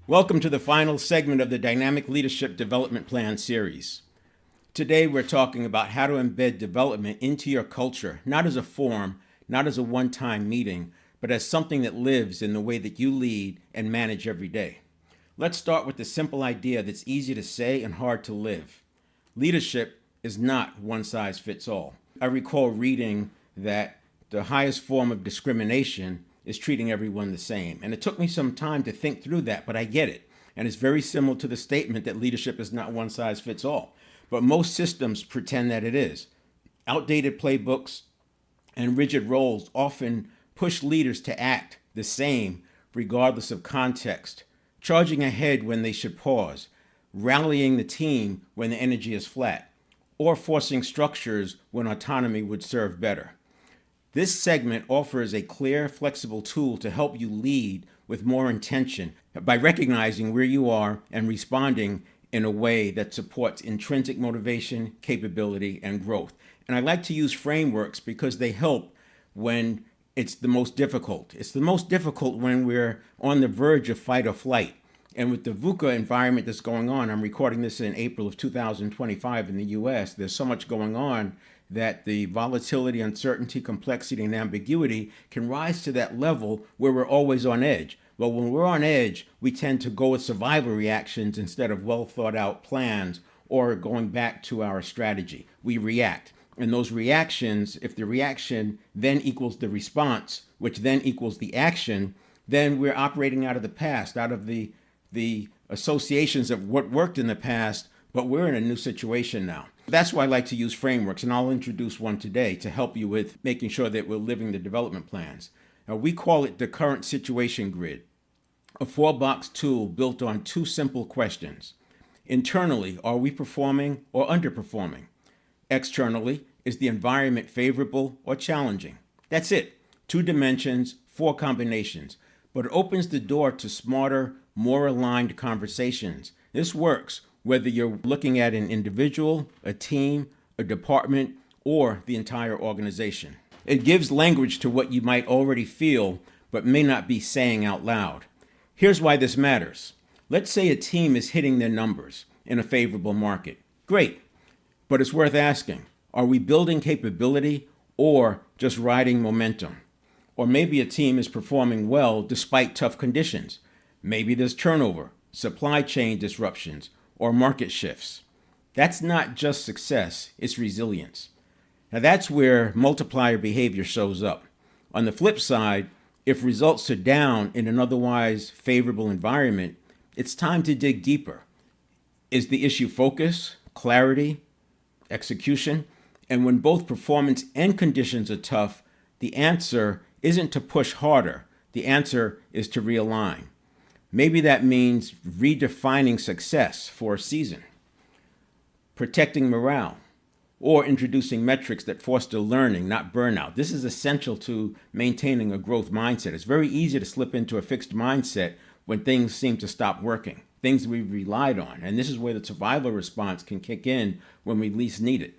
Welcome to the final segment of the Dynamic Leadership Development Plan series. Today we're talking about how to embed development into your culture, not as a form, not as a one-time meeting, but as something that lives in the way that you lead and manage every day. Let's start with the simple idea that's easy to say and hard to live. Leadership is not one size fits all. I recall reading that the highest form of discrimination is treating everyone the same. And it took me some time to think through that, but I get it. And it's very similar to the statement that leadership is not one size fits all. But most systems pretend that it is. Outdated playbooks and rigid roles often push leaders to act the same regardless of context, charging ahead when they should pause, rallying the team when the energy is flat, or forcing structures when autonomy would serve better. This segment offers a clear, flexible tool to help you lead with more intention by recognizing where you are and responding in a way that supports intrinsic motivation, capability, and growth. And I like to use frameworks because they help when it's the most difficult. It's the most difficult when we're on the verge of fight or flight. And with the VUCA environment that's going on, I'm recording this in April of 2025 in the US, there's so much going on that the volatility, uncertainty, complexity, and ambiguity can rise to that level where we're always on edge. Well, when we're on edge, we tend to go with survival reactions instead of well thought out plans or going back to our strategy. We react. And those reactions, if the reaction then equals the response, which then equals the action, then we're operating out of the past, out of the associations of what worked in the past, but we're in a new situation now. That's why I like to use frameworks, and I'll introduce one today to help you with making sure that we're living the development plans. Now, we call it the current situation grid, a 4-box tool built on 2 simple questions. Internally, are we performing or underperforming? Externally, is the environment favorable or challenging? That's it. 2 dimensions, 4 combinations, but it opens the door to smarter, more aligned conversations. This works whether you're looking at an individual, a team, a department, or the entire organization. It gives language to what you might already feel, but may not be saying out loud. Here's why this matters. Let's say a team is hitting their numbers in a favorable market. Great, but it's worth asking, are we building capability or just riding momentum? Or maybe a team is performing well despite tough conditions. Maybe there's turnover, supply chain disruptions, or market shifts. That's not just success, it's resilience. Now that's where multiplier behavior shows up. On the flip side, if results are down in an otherwise favorable environment, it's time to dig deeper. Is the issue focus, clarity, execution? And when both performance and conditions are tough, the answer isn't to push harder. The answer is to realign. Maybe that means redefining success for a season, protecting morale, or introducing metrics that foster learning, not burnout. This is essential to maintaining a growth mindset. It's very easy to slip into a fixed mindset when things seem to stop working, things we've relied on. And this is where the survival response can kick in when we least need it.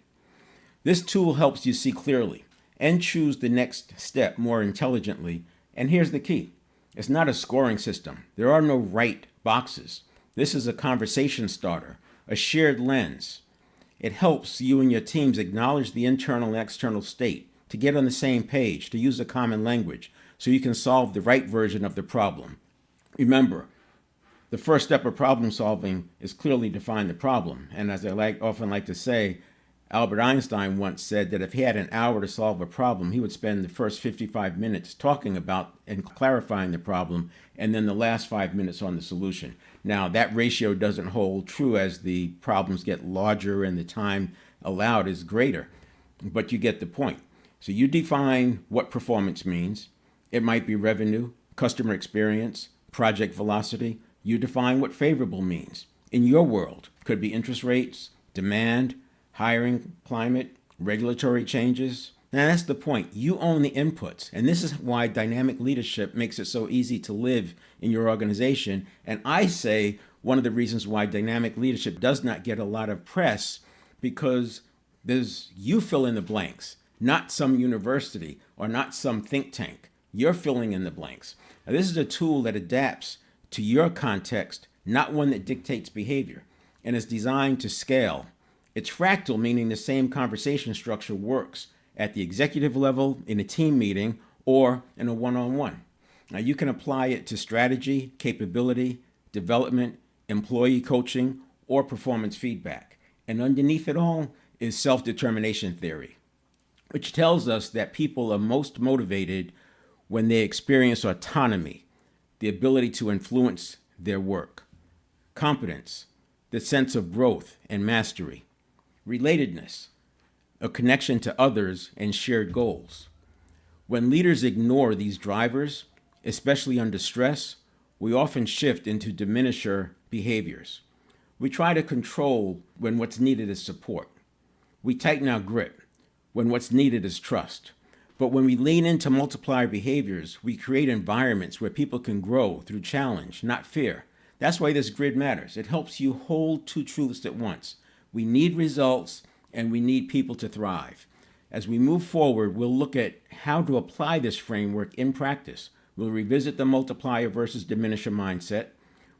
This tool helps you see clearly and choose the next step more intelligently. And here's the key. It's not a scoring system. There are no right boxes. This is a conversation starter, a shared lens. It helps you and your teams acknowledge the internal and external state, to get on the same page, to use a common language, so you can solve the right version of the problem. Remember, the first step of problem solving is clearly define the problem. And as I often like to say, Albert Einstein once said that if he had an hour to solve a problem, he would spend the first 55 minutes talking about and clarifying the problem, and then the last 5 minutes on the solution. Now, that ratio doesn't hold true as the problems get larger and the time allowed is greater, but you get the point. So you define what performance means. It might be revenue, customer experience, project velocity. You define what favorable means. In your world, could be interest rates, demand, hiring climate, regulatory changes. Now that's the point. You own the inputs. And this is why dynamic leadership makes it so easy to live in your organization. And I say one of the reasons why dynamic leadership does not get a lot of press, because you fill in the blanks, not some university or not some think tank. You're filling in the blanks. Now, this is a tool that adapts to your context, not one that dictates behavior, and is designed to scale. It's fractal, meaning the same conversation structure works at the executive level, in a team meeting, or in a one-on-one. Now, you can apply it to strategy, capability, development, employee coaching, or performance feedback. And underneath it all is self-determination theory, which tells us that people are most motivated when they experience autonomy, the ability to influence their work; competence, the sense of growth and mastery; relatedness, a connection to others and shared goals. When leaders ignore these drivers, especially under stress, we often shift into diminisher behaviors. We try to control when what's needed is support. We tighten our grip when what's needed is trust. But when we lean into multiplier behaviors, we create environments where people can grow through challenge, not fear. That's why this grid matters. It helps you hold two truths at once. We need results, and we need people to thrive. As we move forward, we'll look at how to apply this framework in practice. We'll revisit the multiplier versus diminisher mindset,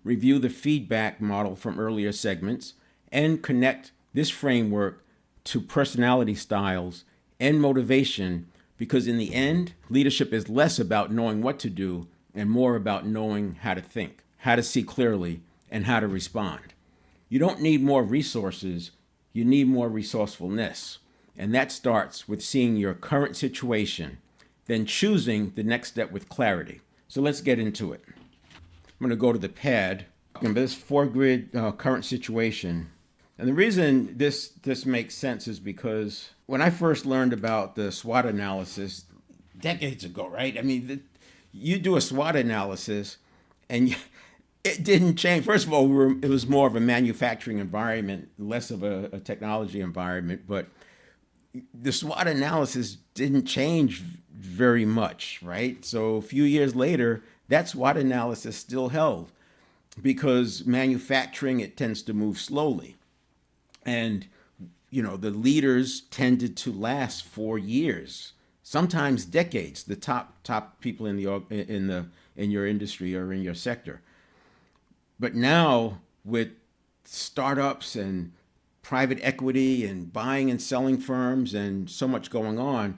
review the feedback model from earlier segments, and connect this framework to personality styles and motivation, because in the end, leadership is less about knowing what to do and more about knowing how to think, how to see clearly, and how to respond. You don't need more resources, you need more resourcefulness. And that starts with seeing your current situation, then choosing the next step with clarity. So let's get into it. I'm going to go to the pad, this 4-grid current situation. And the reason this makes sense is because when I first learned about the SWOT analysis decades ago, right? I mean, you do a SWOT analysis and it didn't change. First of all, it was more of a manufacturing environment, less of a technology environment, but the SWOT analysis didn't change very much, right? So a few years later, that SWOT analysis still held, because manufacturing, it tends to move slowly. And, the leaders tended to last for years, sometimes decades, the top people in your industry or in your sector. But now with startups and private equity and buying and selling firms and so much going on,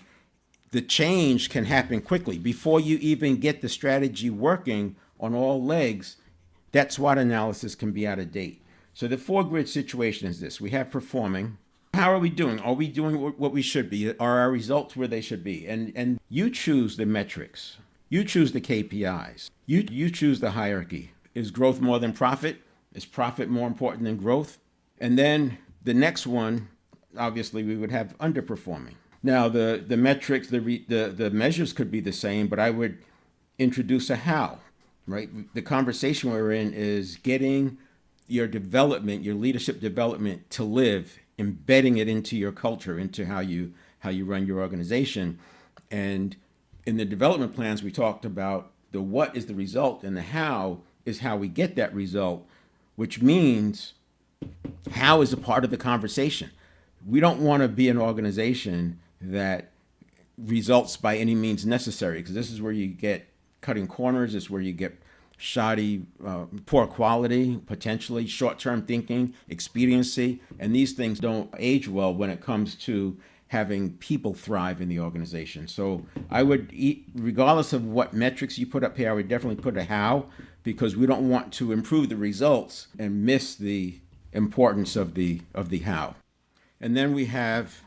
the change can happen quickly. Before you even get the strategy working on all legs, that SWOT analysis can be out of date. So the 4-grid situation is this. We have performing. How are we doing? Are we doing what we should be? Are our results where they should be? And you choose the metrics. You choose the KPIs. You choose the hierarchy. Is growth more than profit? Is profit more important than growth? And then the next one, obviously, we would have underperforming. Now, the metrics, the measures could be the same, but I would introduce a how, right? The conversation we're in is getting your development, your leadership development to live, embedding it into your culture, into how you run your organization. And in the development plans, we talked about the what is the result, and the how is how we get that result, which means how is a part of the conversation. We don't want to be an organization that results by any means necessary, because this is where you get cutting corners. This is where you get shoddy, poor quality, potentially short-term thinking, expediency, and these things don't age well when it comes to having people thrive in the organization. So I would, regardless of what metrics you put up here, I would definitely put a how, because we don't want to improve the results and miss the importance of the how. And then we have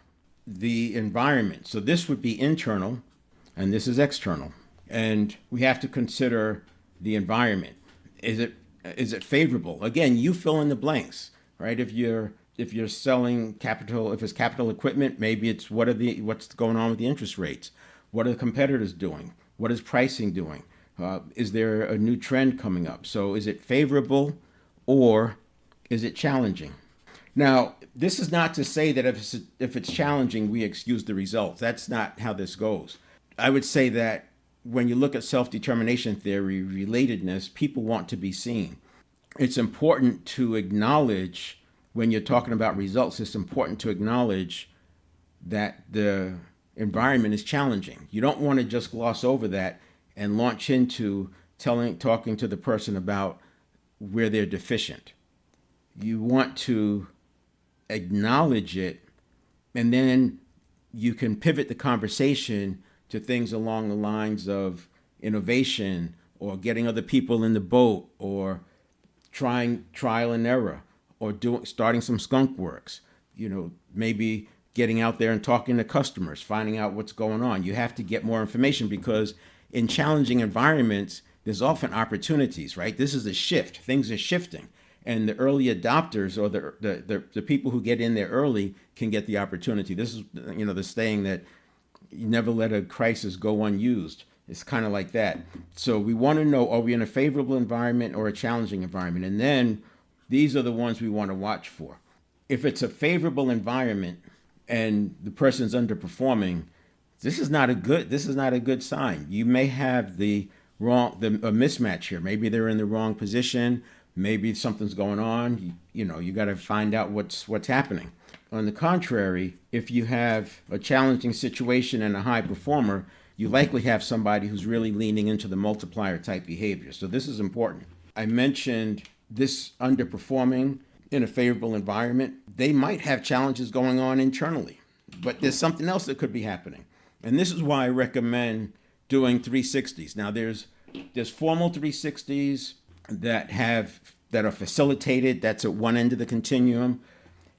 the environment. So this would be internal, and this is external. And we have to consider the environment. Is it favorable? Again, you fill in the blanks, right? If you're selling capital, if it's capital equipment, maybe it's what's going on with the interest rates? What are the competitors doing? What is pricing doing? Is there a new trend coming up? So is it favorable or is it challenging? Now, this is not to say that if it's challenging, we excuse the results. That's not how this goes. I would say that when you look at self-determination theory, relatedness, people want to be seen. It's important to acknowledge, when you're talking about results, it's important to acknowledge that the environment is challenging. You don't want to just gloss over that and launch into talking to the person about where they're deficient. You want to acknowledge it, and then you can pivot the conversation to things along the lines of innovation or getting other people in the boat or trying trial and error or starting some skunk works, maybe getting out there and talking to customers, finding out what's going on. You have to get more information because in challenging environments, there's often opportunities, right? This is a shift. Things are shifting. And the early adopters or the people who get in there early can get the opportunity. This is, the saying that you never let a crisis go unused. It's kind of like that. So we want to know, are we in a favorable environment or a challenging environment? And then these are the ones we want to watch for. If it's a favorable environment and the person's underperforming, this is not a good sign. You may have a mismatch here. Maybe they're in the wrong position. Maybe something's going on. You got to find out what's happening. On the contrary, if you have a challenging situation and a high performer, you likely have somebody who's really leaning into the multiplier type behavior. So this is important. I mentioned this underperforming in a favorable environment. They might have challenges going on internally, but there's something else that could be happening. And this is why I recommend doing 360s. Now there's formal 360s that are facilitated. That's at one end of the continuum.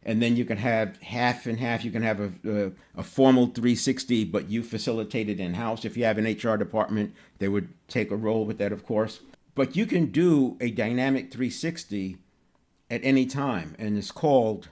And then you can have half and half. You can have a formal 360, but you facilitate it in-house. If you have an HR department, they would take a role with that, of course. But you can do a dynamic 360 at any time, and it's called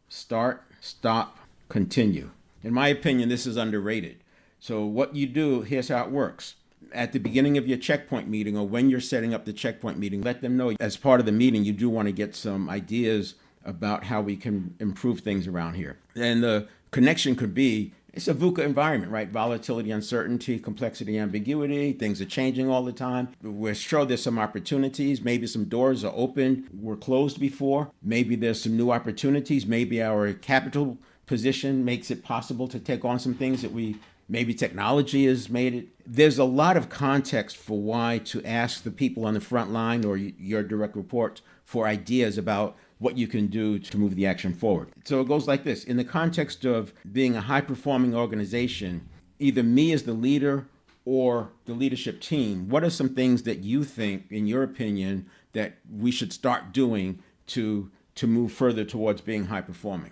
start, stop, continue. In my opinion, this is underrated. So what you do, here's how it works. At the beginning of your checkpoint meeting or when you're setting up the checkpoint meeting, let them know as part of the meeting, you do want to get some ideas about how we can improve things around here. And the connection could be, it's a VUCA environment, right? Volatility, uncertainty, complexity, ambiguity. Things are changing all the time. We're sure there's some opportunities. Maybe some doors are open, were closed before. Maybe there's some new opportunities. Maybe our capital position makes it possible to take on some things that maybe technology has made it. There's a lot of context for why to ask the people on the front line or your direct reports for ideas about what you can do to move the action forward. So it goes like this. In the context of being a high-performing organization, either me as the leader or the leadership team, what are some things that you think, in your opinion, that we should start doing to move further towards being high-performing?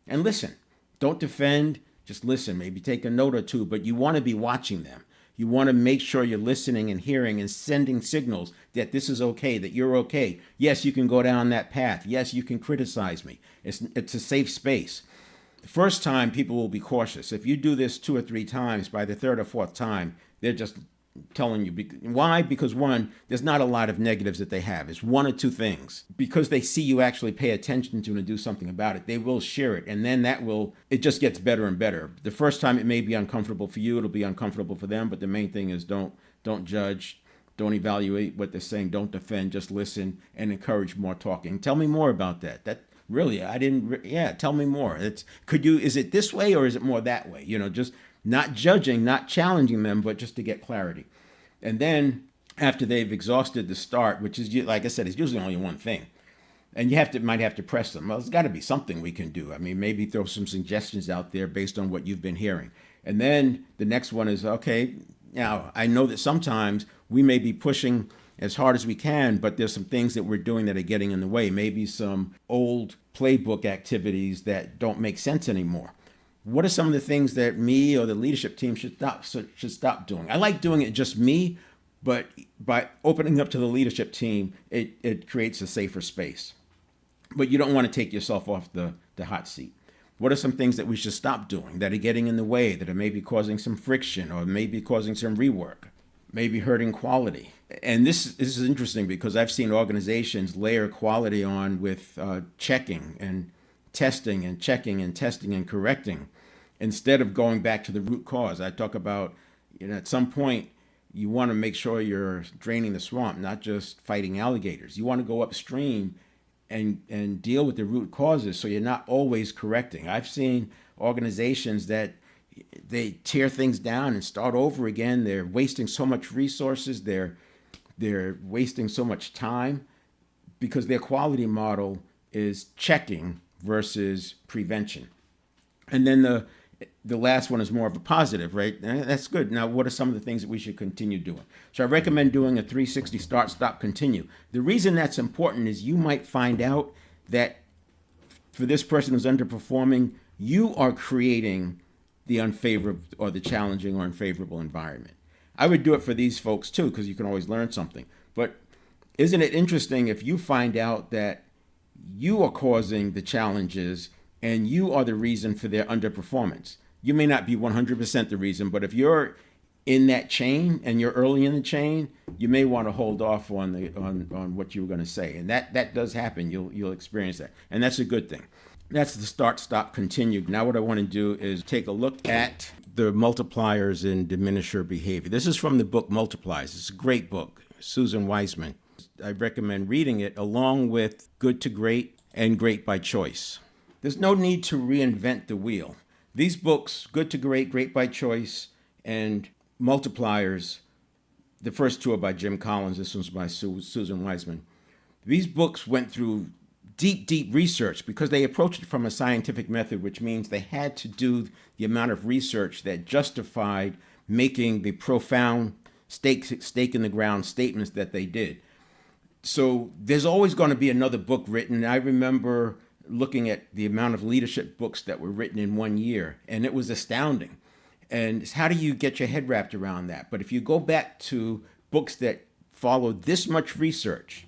And listen. Don't defend. Just listen. Maybe take a note or two, but you want to be watching them. You want to make sure you're listening and hearing and sending signals that this is okay, that you're okay. Yes, you can go down that path. Yes, you can criticize me. It's a safe space. The first time, people will be cautious. If you do this 2 or 3 times, by the 3rd or 4th time, they're just telling you. Why? Because one, there's not a lot of negatives that they have. It's 1 or 2 things. Because they see you actually pay attention to and do something about it, they will share it. And then it just gets better and better. The first time it may be uncomfortable for you, it'll be uncomfortable for them. But the main thing is don't judge, don't evaluate what they're saying, don't defend, just listen and encourage more talking. Tell me more about that. Tell me more. Is it this way or is it more that way? Just not judging, not challenging them, but just to get clarity. And then after they've exhausted the start, which is, like I said, is usually only one thing, and you might have to press them. Well, there's got to be something we can do. I mean, maybe throw some suggestions out there based on what you've been hearing. And then the next one is, okay, now I know that sometimes we may be pushing as hard as we can, but there's some things that we're doing that are getting in the way. Maybe some old playbook activities that don't make sense anymore. What are some of the things that me or the leadership team should stop doing? I like doing it just me, but by opening up to the leadership team, it creates a safer space. But you don't want to take yourself off the hot seat. What are some things that we should stop doing that are getting in the way, that are maybe causing some friction or maybe causing some rework, maybe hurting quality? And this is interesting because I've seen organizations layer quality on with checking and testing and checking and testing and correcting instead of going back to the root cause. I talk about, at some point, you want to make sure you're draining the swamp, not just fighting alligators. You want to go upstream and deal with the root causes so you're not always correcting. I've seen organizations that they tear things down and start over again. They're wasting so much resources. They're They're wasting so much time because their quality model is checking versus prevention. And then the last one is more of a positive, right? That's good. Now, what are some of the things that we should continue doing? So I recommend doing a 360 start, stop, continue. The reason that's important is you might find out that for this person who's underperforming, you are creating the unfavorable or the challenging or unfavorable environment. I would do it for these folks too, because you can always learn something. But isn't it interesting if you find out that you are causing the challenges and you are the reason for their underperformance? You may not be 100% the reason, but if you're in that chain and you're early in the chain, you may want to hold off on what you were going to say. And that does happen. You'll experience that. And that's a good thing. That's the start, stop, continue. Now what I want to do is take a look at the multipliers in diminisher behavior. This is from the book Multipliers. It's a great book, Susan Weisman. I recommend reading it along with Good to Great and Great by Choice. There's no need to reinvent the wheel. These books, Good to Great, Great by Choice, and Multipliers, the first two are by Jim Collins. This one's by Susan Weisman. These books went through deep research because they approached it from a scientific method, which means they had to do the amount of research that justified making the profound stake in the ground statements that they did. So there's always going to be another book written. I remember looking at the amount of leadership books that were written in 1 year, and it was astounding. And how do you get your head wrapped around that? But if you go back to books that follow this much research,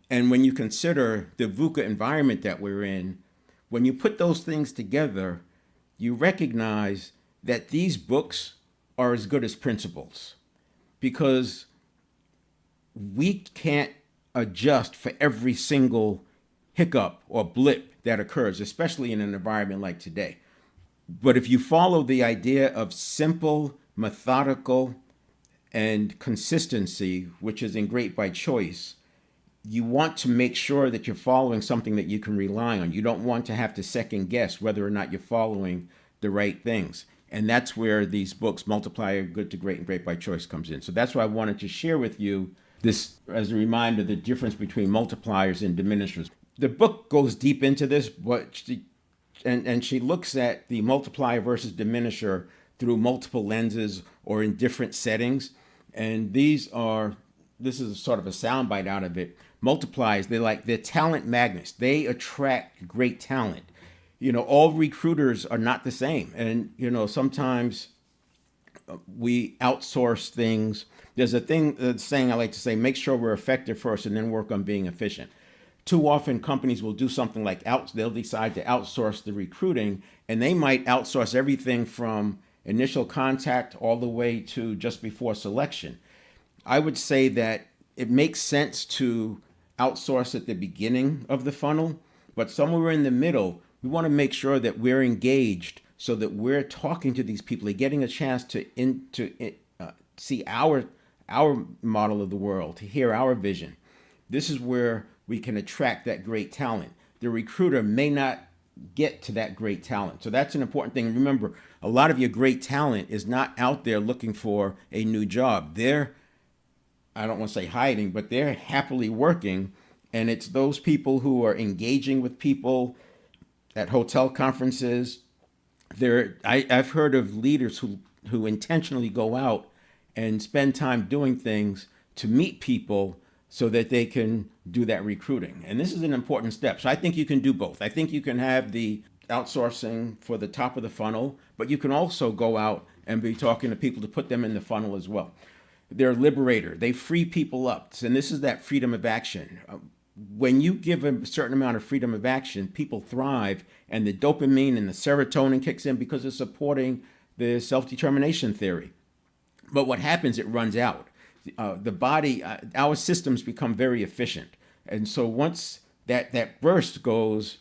and when you consider the VUCA environment that we're in, when you put those things together, you recognize that these books are as good as principles, because we can't adjust for every single hiccup or blip that occurs, especially in an environment like today. But if you follow the idea of simple, methodical, and consistency, which is in Great by Choice, you want to make sure that you're following something that you can rely on. You don't want to have to second guess whether or not you're following the right things. And that's where these books, Multiplier, Good to Great, and Great by Choice comes in. So that's why I wanted to share with you this as a reminder, the difference between multipliers and diminishers. The book goes deep into this, but she looks at the multiplier versus diminisher through multiple lenses or in different settings. And this is sort of a soundbite out of it. Multipliers, they're talent magnets. They attract great talent. All recruiters are not the same. And, sometimes we outsource things. There's a saying I like to say, make sure we're effective first and then work on being efficient. Too often companies will do something like they'll decide to outsource the recruiting, and they might outsource everything from initial contact all the way to just before selection. I would say that it makes sense to outsource at the beginning of the funnel, but somewhere in the middle, we want to make sure that we're engaged so that we're talking to these people, they're getting a chance to see our model of the world, to hear our vision. This is where we can attract that great talent. The recruiter may not get to that great talent. So that's an important thing. Remember, a lot of your great talent is not out there looking for a new job. I don't want to say hiding, but they're happily working. And it's those people who are engaging with people at hotel conferences. I've heard of leaders who intentionally go out and spend time doing things to meet people so that they can do that recruiting. And this is an important step. So I think you can do both. I think you can have the outsourcing for the top of the funnel, but you can also go out and be talking to people to put them in the funnel as well. They're a liberator. They free people up. And this is that freedom of action. When you give a certain amount of freedom of action, people thrive, and the dopamine and the serotonin kicks in because it's supporting the self-determination theory. But what happens, it runs out. The body, our systems become very efficient. And so once that burst goes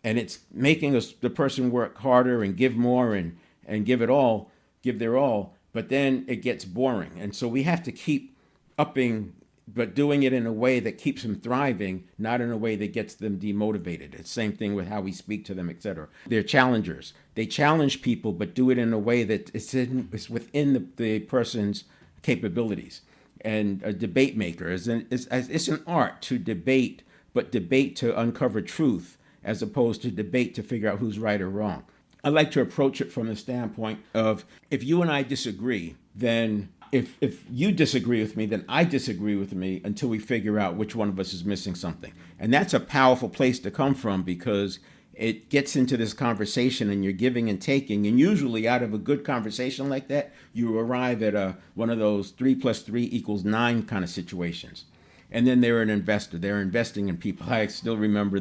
and it's making the person work harder and give more and give their all, but then it gets boring. And so we have to keep upping, but doing it in a way that keeps them thriving, not in a way that gets them demotivated. It's the same thing with how we speak to them, etc. They're challengers. They challenge people, but do it in a way that is within the person's capabilities. and a debate maker. It's an art to debate, but debate to uncover truth as opposed to debate to figure out who's right or wrong. I like to approach it from the standpoint of, if you and I disagree, then if you disagree with me, then I disagree with me until we figure out which one of us is missing something. And that's a powerful place to come from, because it gets into this conversation and you're giving and taking. And usually out of a good conversation like that, you arrive at one of those 3 + 3 = 9 kind of situations. And then they're an investor. They're investing in people. I still remember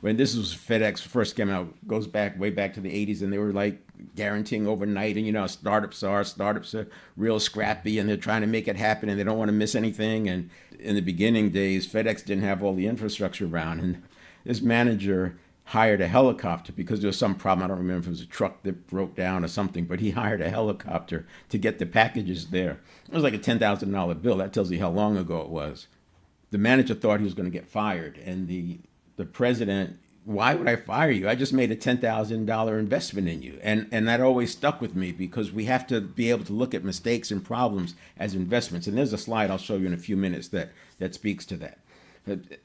when this was FedEx first came out, goes back way back to the 80s, and they were like guaranteeing overnight. And you know, startups are real scrappy, and they're trying to make it happen, and they don't want to miss anything. And in the beginning days, FedEx didn't have all the infrastructure around, and this manager hired a helicopter because there was some problem. I don't remember if it was a truck that broke down or something, but he hired a helicopter to get the packages there. It was like a $10,000 bill. That tells you how long ago it was. The manager thought he was going to get fired, and the president, why would I fire you? I just made a $10,000 investment in you. And that always stuck with me, because we have to be able to look at mistakes and problems as investments. And there's a slide I'll show you in a few minutes that speaks to that.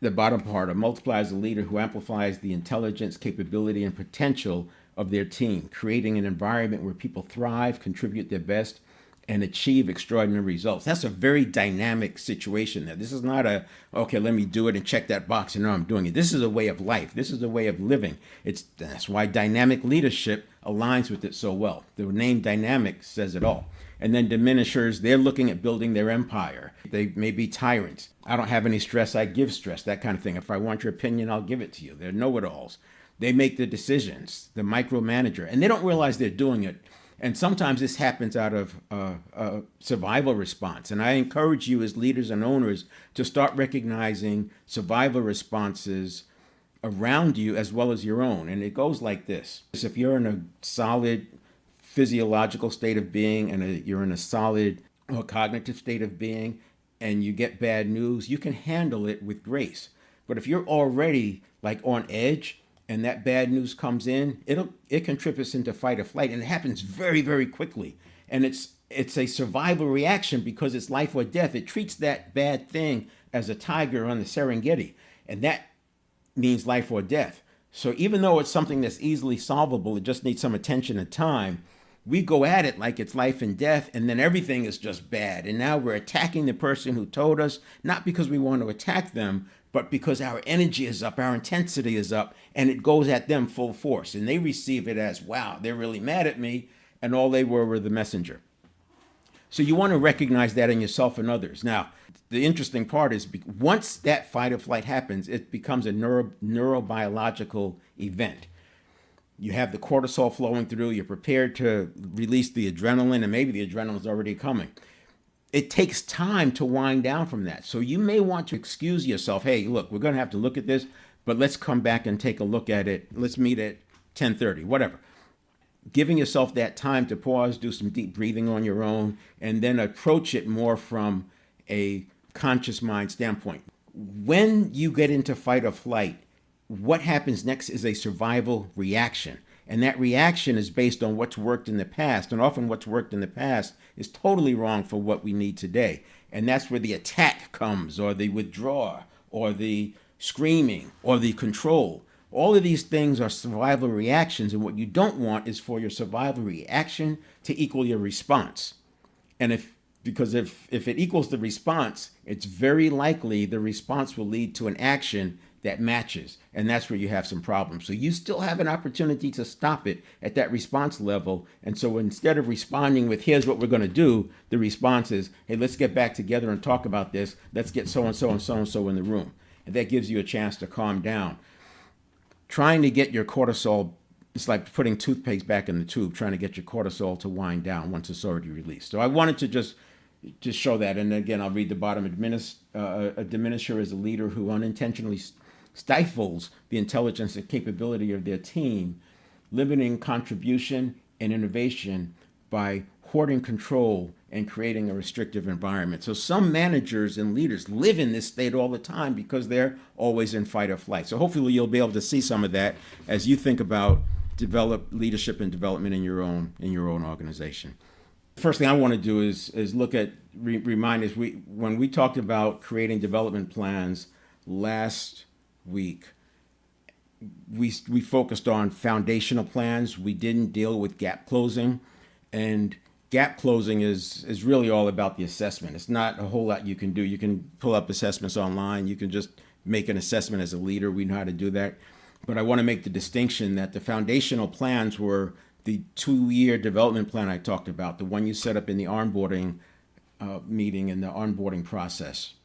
The bottom part, a multiplier is a leader who amplifies the intelligence, capability, and potential of their team, creating an environment where people thrive, contribute their best, and achieve extraordinary results. That's a very dynamic situation there. This is not okay, let me do it and check that box and know I'm doing it. This is a way of life. This is a way of living. That's why dynamic leadership aligns with it so well. The name dynamic says it all. And then diminishers, they're looking at building their empire. They may be tyrants. I don't have any stress, I give stress, that kind of thing. If I want your opinion, I'll give it to you. They're know-it-alls. They make the decisions, the micromanager, and they don't realize they're doing it. And sometimes this happens out of a survival response. And I encourage you as leaders and owners to start recognizing survival responses around you as well as your own. And it goes like this. If you're in a solid physiological state of being and you're in a solid cognitive state of being and you get bad news, you can handle it with grace. But if you're already like on edge, and that bad news comes in, it can trip us into fight or flight, and it happens very, very quickly. And it's a survival reaction because it's life or death. It treats that bad thing as a tiger on the Serengeti, and that means life or death. So even though it's something that's easily solvable, it just needs some attention and time, we go at it like it's life and death, and then everything is just bad. And now we're attacking the person who told us, not because we want to attack them, but because our energy is up, our intensity is up, and it goes at them full force. And they receive it as, wow, they're really mad at me, and all they were the messenger. So you want to recognize that in yourself and others. Now, the interesting part is once that fight or flight happens, it becomes a neurobiological event. You have the cortisol flowing through, you're prepared to release the adrenaline, and maybe the adrenaline is already coming. It takes time to wind down from that. So you may want to excuse yourself. Hey, look, we're going to have to look at this, but let's come back and take a look at it. Let's meet at 10:30, whatever. Giving yourself that time to pause, do some deep breathing on your own, and then approach it more from a conscious mind standpoint. When you get into fight or flight, what happens next is a survival reaction. And that reaction is based on what's worked in the past. And often what's worked in the past is totally wrong for what we need today. And that's where the attack comes, or the withdrawal, or the screaming, or the control. All of these things are survival reactions. And what you don't want is for your survival reaction to equal your response. And if it equals the response, it's very likely the response will lead to an action that matches, and that's where you have some problems. So you still have an opportunity to stop it at that response level. And so instead of responding with, here's what we're going to do, the response is, hey, let's get back together and talk about this. Let's get so-and-so and so-and-so in the room. And that gives you a chance to calm down. Trying to get your cortisol, it's like putting toothpaste back in the tube, trying to get your cortisol to wind down once it's already released. So I wanted to just show that. And again, I'll read the bottom. A diminisher is a leader who unintentionally stifles the intelligence and capability of their team, limiting contribution and innovation by hoarding control and creating a restrictive environment. So some managers and leaders live in this state all the time because they're always in fight or flight. So hopefully you'll be able to see some of that as you think about leadership and development in your own organization. First thing I want to do is look at remind us when we talked about creating development plans last week, we focused on foundational plans. We didn't deal with gap closing, and gap closing is really all about the assessment. It's not a whole lot you can do. You can pull up assessments online. You can just make an assessment as a leader. We know how to do that. But I want to make the distinction that the foundational plans were the 2-year development plan I talked about, the one you set up in the onboarding meeting and the onboarding process,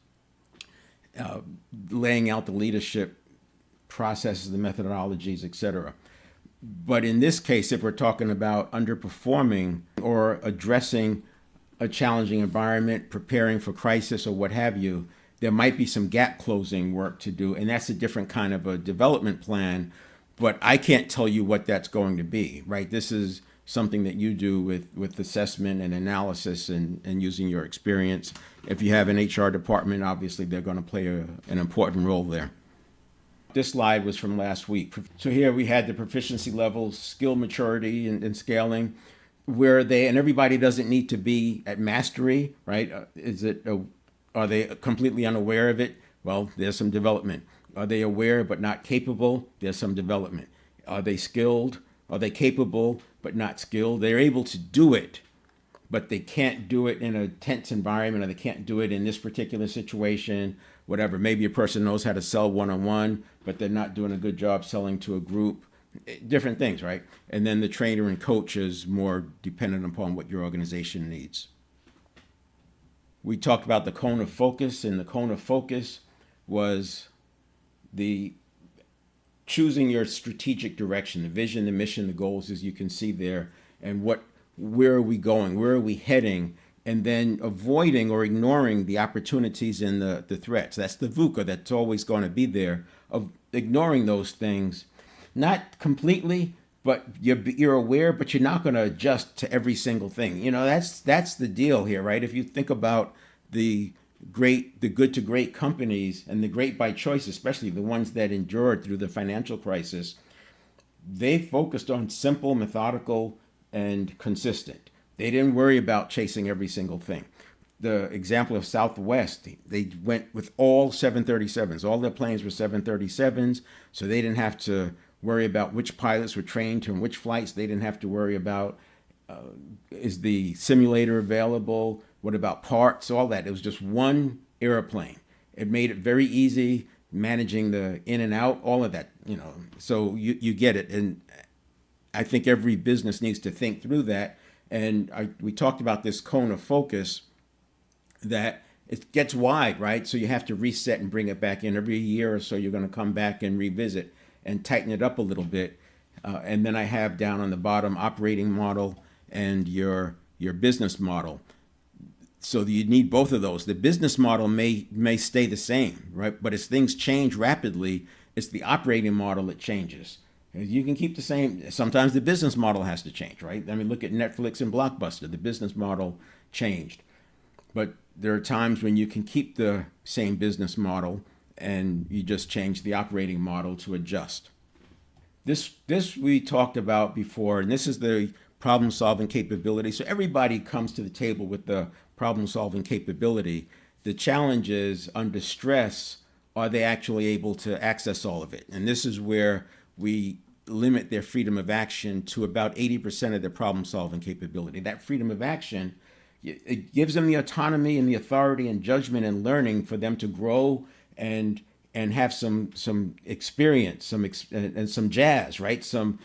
laying out the leadership processes, the methodologies, etc. But in this case, if we're talking about underperforming or addressing a challenging environment, preparing for crisis or what have you, there might be some gap closing work to do, and that's a different kind of a development plan. But I can't tell you what that's going to be, right? This is something that you do with assessment and analysis and using your experience. If you have an HR department, obviously they're going to play an important role there. This slide was from last week. So here we had the proficiency levels, skill maturity and scaling, where and everybody doesn't need to be at mastery, right? Are they completely unaware of it? Well, there's some development. Are they aware but not capable? There's some development. Are they skilled? Are they capable but not skilled? They're able to do it, but they can't do it in a tense environment, or they can't do it in this particular situation, whatever. Maybe a person knows how to sell one-on-one, but they're not doing a good job selling to a group. Different things, right? And then the trainer and coach is more dependent upon what your organization needs. We talked about the cone of focus, and the cone of focus was the choosing your strategic direction, the vision, the mission, the goals, as you can see there, and where are we going, where are we heading, and then avoiding or ignoring the opportunities and the threats. That's the VUCA that's always going to be there, of ignoring those things, not completely, but you're aware, but you're not going to adjust to every single thing. You know, that's the deal here, right? If you think about the good to great companies and the great by choice, especially the ones that endured through the financial crisis, they focused on simple, methodical, and consistent. They didn't worry about chasing every single thing. The example of Southwest, they went with all 737s. All their planes were 737s, so they didn't have to worry about which pilots were trained to which flights. They didn't have to worry about is the simulator available? What about parts? All that. It was just one airplane. It made it very easy managing the in and out, all of that, you know. So you get it. And I think every business needs to think through that. And we talked about this cone of focus, that it gets wide, right? So you have to reset and bring it back in every year or so. You're going to come back and revisit and tighten it up a little bit. And then I have down on the bottom operating model and your business model. So you need both of those. The business model may stay the same, right? But as things change rapidly, it's the operating model that changes. You can keep the same. Sometimes the business model has to change, right? I mean, look at Netflix and Blockbuster. The business model changed. But there are times when you can keep the same business model and you just change the operating model to adjust. This we talked about before, and this is the problem-solving capability. So everybody comes to the table with the problem-solving capability. The challenge is, under stress, are they actually able to access all of it? And this is where we limit their freedom of action to about 80% of their problem-solving capability. That freedom of action, it gives them the autonomy and the authority and judgment and learning for them to grow and have some experience, and some jazz, right? Some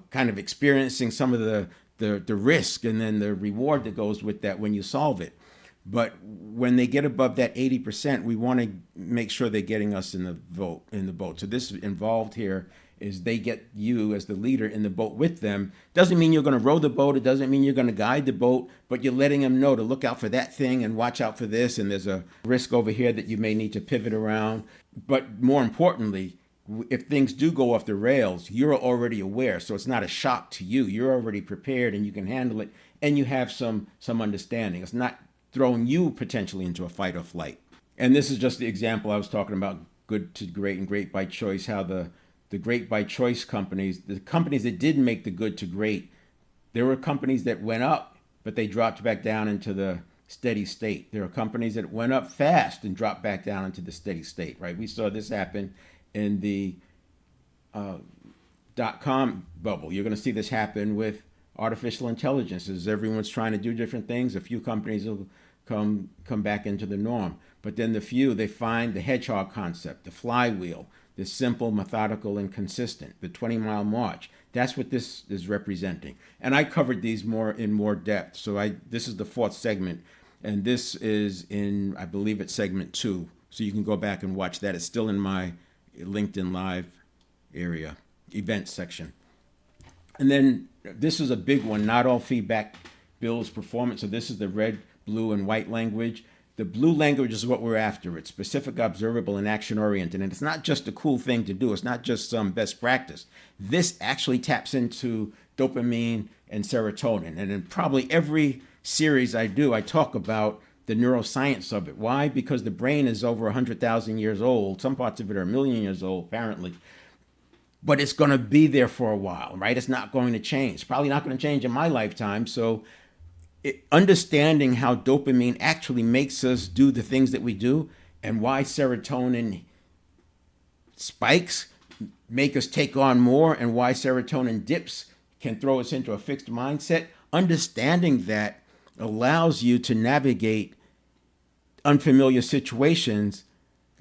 kind of experiencing some of the risk and then the reward that goes with that when you solve it. But when they get above that 80%, we want to make sure they're getting us in the boat. So this involved here is they get you as the leader in the boat with them. Doesn't mean you're going to row the boat. It doesn't mean you're going to guide the boat, but you're letting them know to look out for that thing and watch out for this. And there's a risk over here that you may need to pivot around. But more importantly, if things do go off the rails, you're already aware. So it's not a shock to you. You're already prepared and you can handle it. And you have some understanding. It's not throwing you potentially into a fight or flight. And this is just the example I was talking about, good to great and great by choice, how the great by choice companies, the companies that didn't make the good to great, there were companies that went up, but they dropped back down into the steady state. There are companies that went up fast and dropped back down into the steady state, right? We saw this happen in the dot-com bubble. You're going to see this happen with artificial intelligence. As everyone's trying to do different things, a few companies will come back into the norm. But then the few, they find the hedgehog concept, the flywheel, the simple, methodical, and consistent, the 20-mile march. That's what this is representing. And I covered these in more depth. So this is the fourth segment, and this is in, I believe it's segment 2. So you can go back and watch that. It's still in my LinkedIn Live area, events section. And then this is a big one. Not all feedback builds performance. So this is the red, blue, and white language. The blue language is what we're after. It's specific, observable, and action-oriented. And it's not just a cool thing to do. It's not just some best practice. This actually taps into dopamine and serotonin. And in probably every series I do, I talk about the neuroscience of it. Why? Because the brain is over 100,000 years old. Some parts of it are a million years old, apparently. But it's going to be there for a while, right? It's not going to change. It's probably not going to change in my lifetime. So understanding how dopamine actually makes us do the things that we do and why serotonin spikes make us take on more and why serotonin dips can throw us into a fixed mindset. Understanding that allows you to navigate unfamiliar situations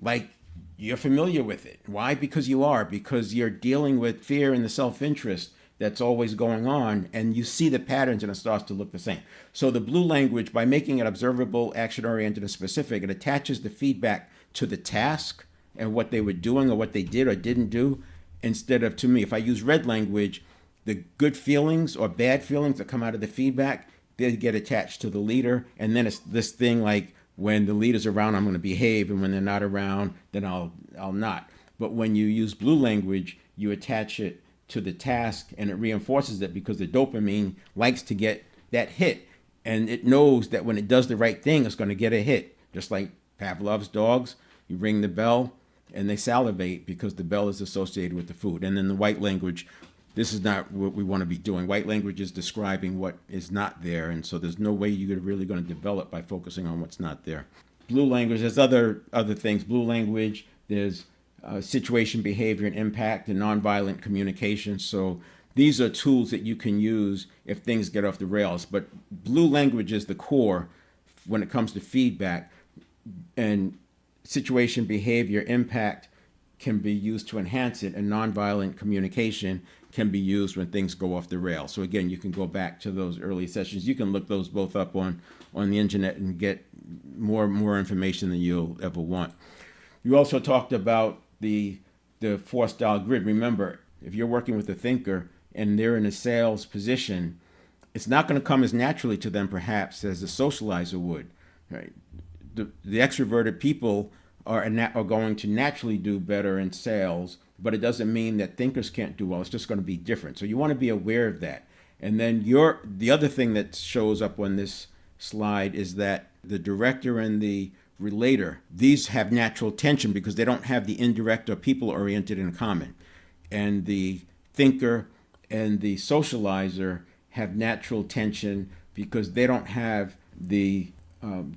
like you're familiar with it. Why? Because you're dealing with fear and the self-interest that's always going on, and you see the patterns and it starts to look the same. So the blue language, by making it observable, action-oriented, and specific, it attaches the feedback to the task and what they were doing or what they did or didn't do, instead of to me. If I use red language, the good feelings or bad feelings that come out of the feedback, they get attached to the leader, and then it's this thing like, when the leader's around, I'm going to behave, and when they're not around, then I'll not. But when you use blue language, you attach it to the task, and it reinforces it because the dopamine likes to get that hit, and it knows that when it does the right thing, it's going to get a hit. Just like Pavlov's dogs, you ring the bell, and they salivate because the bell is associated with the food. And then the white language, this is not what we want to be doing. White language is describing what is not there, and so there's no way you're really going to develop by focusing on what's not there. Blue language, there's other things. Blue language, there's situation, behavior, and impact, and nonviolent communication. So these are tools that you can use if things get off the rails. But blue language is the core when it comes to feedback, and situation, behavior, impact can be used to enhance it, and nonviolent communication can be used when things go off the rails. So again, you can go back to those early sessions. You can look those both up on the internet and get more information than you'll ever want. You also talked about the 4-style grid. Remember, if you're working with a thinker and they're in a sales position, it's not going to come as naturally to them perhaps as a socializer would. Right? The extroverted people are going to naturally do better in sales, but it doesn't mean that thinkers can't do well. It's just going to be different. So you want to be aware of that. And then the other thing that shows up on this slide is that the director and the relator, these have natural tension because they don't have the indirect or people-oriented in common. And the thinker and the socializer have natural tension because they don't have the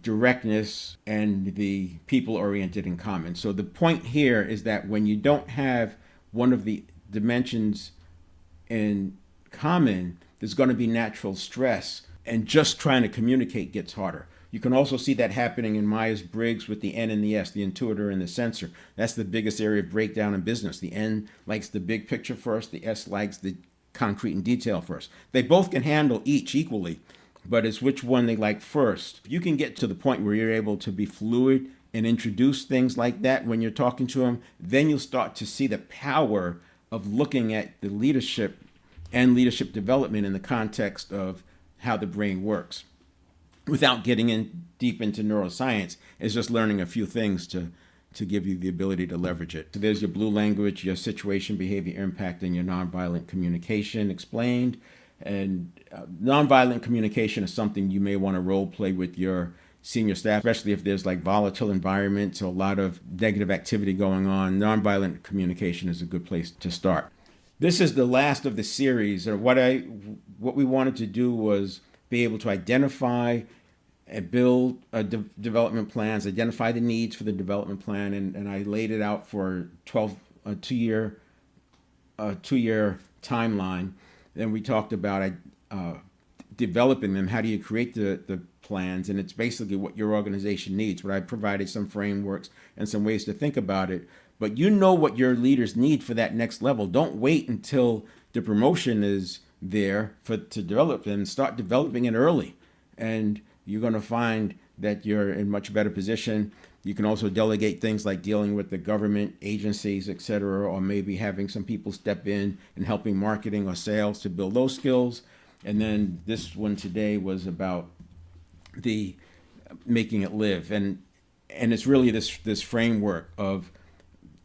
directness and the people-oriented in common. So the point here is that when you don't have one of the dimensions in common, there's going to be natural stress, and just trying to communicate gets harder. You can also see that happening in Myers-Briggs with the N and the S, the intuitor and the sensor. That's the biggest area of breakdown in business. The N likes the big picture first, the S likes the concrete and detail first. They both can handle each equally, but it's which one they like first. If you can get to the point where you're able to be fluid and introduce things like that when you're talking to them, then you'll start to see the power of looking at the leadership and leadership development in the context of how the brain works. Without getting in deep into neuroscience, it's just learning a few things to give you the ability to leverage it. So there's your blue language, your situation, behavior, impact, and your nonviolent communication explained. And nonviolent communication is something you may want to role play with your senior staff, especially if there's like volatile environments or a lot of negative activity going on. Nonviolent communication is a good place to start. This is the last of the series. Or what we wanted to do was be able to identify and build development plans, identify the needs for the development plan, and I laid it out for a two-year timeline. Then we talked about developing them. How do you create the plans? And it's basically what your organization needs. But I provided some frameworks and some ways to think about it. But you know what your leaders need for that next level. Don't wait until the promotion is there to develop them. Start developing it early, and you're going to find that you're in much better position. You can also delegate things like dealing with the government agencies, et cetera, or maybe having some people step in and helping marketing or sales to build those skills. And then this one today was about the making it live. And it's really this framework of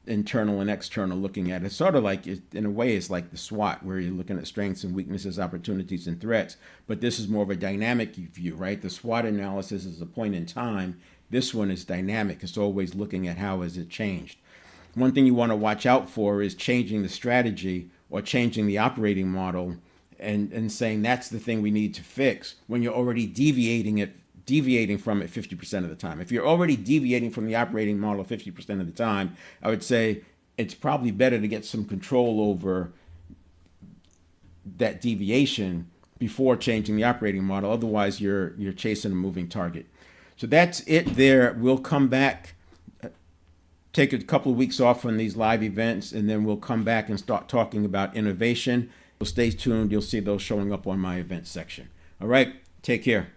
internal and external looking at it. It's sort of like, in a way, it's like the SWOT, where you're looking at strengths and weaknesses, opportunities and threats. But this is more of a dynamic view, right? The SWOT analysis is a point in time. This one is dynamic. It's always looking at how has it changed. One thing you want to watch out for is changing the strategy or changing the operating model and saying that's the thing we need to fix when you're already deviating from it 50% of the time. If you're already deviating from the operating model 50% of the time, I would say it's probably better to get some control over that deviation before changing the operating model. Otherwise, you're chasing a moving target. So that's it there. We'll come back, take a couple of weeks off from these live events, and then we'll come back and start talking about innovation. So stay tuned. You'll see those showing up on my events section. All right. Take care.